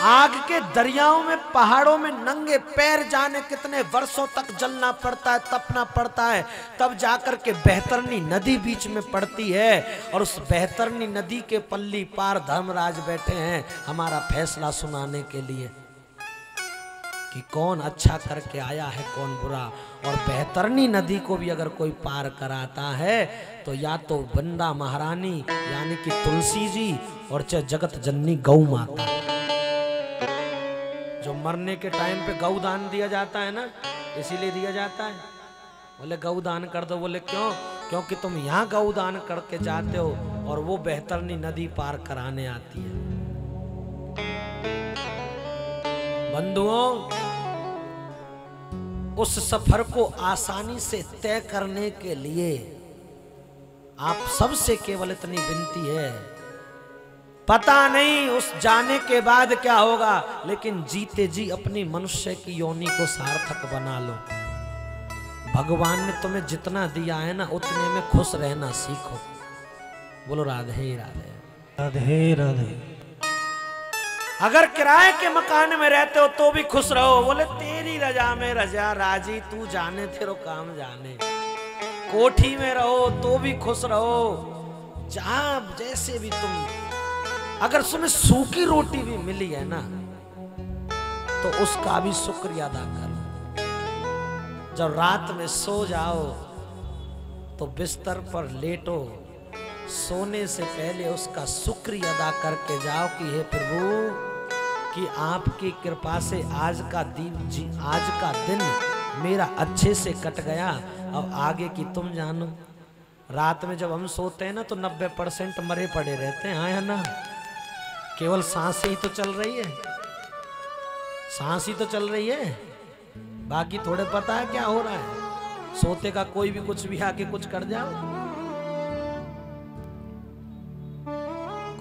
आग के दरियाओं में, पहाड़ों में नंगे पैर जाने कितने वर्षों तक जलना पड़ता है, तपना पड़ता है, तब जाकर के बैतरनी नदी बीच में पड़ती है। और उस बैतरनी नदी के पल्ली पार धर्मराज बैठे हैं हमारा फैसला सुनाने के लिए कि कौन अच्छा करके आया है, कौन बुरा। और बैतरनी नदी को भी अगर कोई पार कराता है तो या तो बंदा महारानी यानी कि तुलसी जी, और चाहे जगत जननी गौ माता। जो मरने के टाइम पे गौ दान दिया जाता है ना, इसीलिए दिया जाता है। बोले गौ दान कर दो, बोले क्यों? क्योंकि तुम यहाँ गौ दान करके जाते हो और वो बैतरनी नदी पार कराने आती है। बंधुओं, उस सफर को आसानी से तय करने के लिए आप सबसे केवल इतनी विनती है, पता नहीं उस जाने के बाद क्या होगा, लेकिन जीते जी अपनी मनुष्य की योनि को सार्थक बना लो। भगवान ने तुम्हें जितना दिया है ना, उतने में खुश रहना सीखो। बोलो राधे राधे राधे राधे। अगर किराए के मकान में रहते हो तो भी खुश रहो। बोले तेरी रजा में रजा राजी, तू जाने तेरो काम जाने। कोठी में रहो तो भी खुश रहो, जहां जैसे भी तुम। अगर तुम्हें सूखी रोटी भी मिली है ना, तो उसका भी शुक्रिया अदा करो। जब रात में सो जाओ तो बिस्तर पर लेटो, सोने से पहले उसका शुक्रिया अदा करके जाओ कि हे प्रभु, कि आपकी कृपा से आज का दिन मेरा अच्छे से कट गया। अब आगे की तुम जानो। रात में जब हम सोते हैं ना तो 90% मरे पड़े रहते हैं, हाँ या ना? केवल सांसें ही तो चल रही है, सांस ही तो चल रही है, बाकी थोड़े पता है क्या हो रहा है। सोते का कोई भी कुछ भी आके कुछ कर जाओ।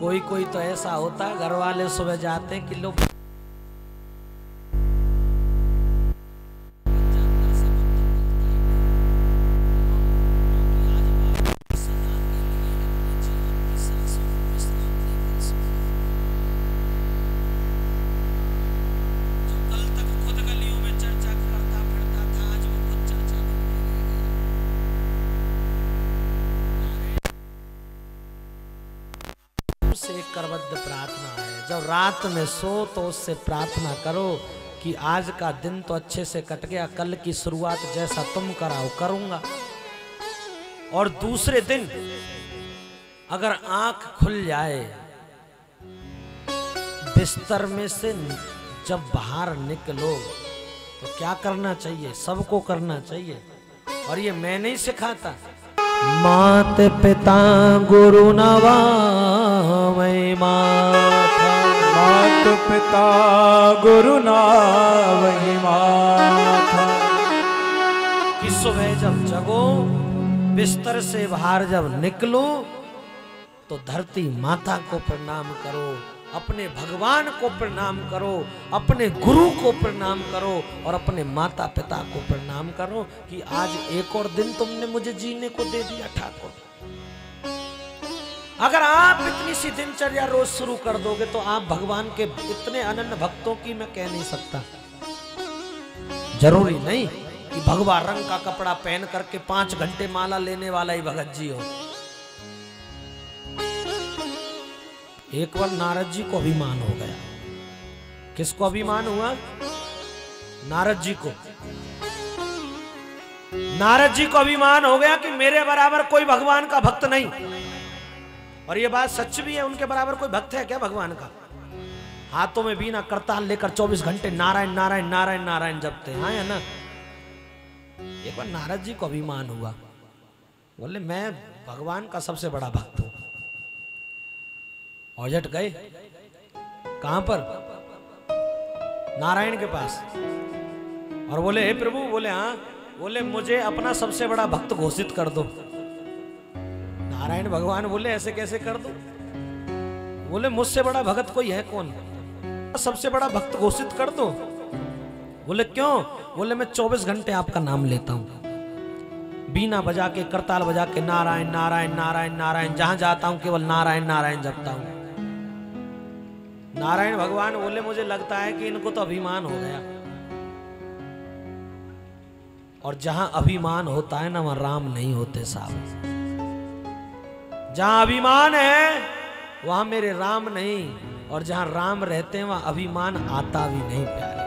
कोई कोई तो ऐसा होता है, घर वाले सुबह जाते हैं कि लोग से करबद्ध प्रार्थना है। जब रात में सो तो उससे प्रार्थना करो कि आज का दिन तो अच्छे से कट गया, कल की शुरुआत जैसा तुम कराओ करूंगा। और दूसरे दिन अगर आंख खुल जाए, बिस्तर में से जब बाहर निकलो तो क्या करना चाहिए? सबको करना चाहिए। और ये मैं नहीं सिखाता, मात पिता गुरु नवामि माता। मात पिता गुरु नवामि माता। कि सुबह जब जगो, बिस्तर से बाहर जब निकलो तो धरती माता को प्रणाम करो, अपने भगवान को प्रणाम करो, अपने गुरु को प्रणाम करो और अपने माता पिता को प्रणाम करो कि आज एक और दिन तुमने मुझे जीने को दे दिया ठाकुर। अगर आप इतनी सी दिनचर्या रोज शुरू कर दोगे तो आप भगवान के इतने अनन्य भक्तों की मैं कह नहीं सकता। जरूरी नहीं कि भगवा रंग का कपड़ा पहन करके 5 घंटे माला लेने वाला ही भगत जी हो। एक बार नारद जी को अभिमान हो गया। किसको अभिमान हुआ? नारद जी को। नारद जी को अभिमान हो गया कि मेरे बराबर कोई भगवान का भक्त नहीं। और ये बात सच भी है, उनके बराबर कोई भक्त है क्या भगवान का? हाथों में बीना करताल लेकर 24 घंटे नारायण नारायण नारायण नारायण जपते, हाँ या ना? एक बार नारद जी को अभिमान हुआ, बोले मैं भगवान का सबसे बड़ा भक्त हूं। और झट गए कहां पर? नारायण के पास। और बोले हे प्रभु, बोले हाँ, बोले मुझे अपना सबसे बड़ा भक्त घोषित कर दो। नारायण भगवान बोले ऐसे कैसे कर दो? बोले मुझसे बड़ा भक्त कोई है कौन? सबसे बड़ा भक्त घोषित कर दो। बोले क्यों? बोले मैं 24 घंटे आपका नाम लेता हूं, बीना बजा के करताल बजा के नारायण नारायण नारायण नारायण, जहां जाता हूं केवल नारायण नारायण जपता हूं। नारायण भगवान बोले मुझे लगता है कि इनको तो अभिमान हो गया, और जहां अभिमान होता है ना वहां राम नहीं होते साहब। जहां अभिमान है वहां मेरे राम नहीं, और जहां राम रहते हैं वहां अभिमान आता भी नहीं प्यारे।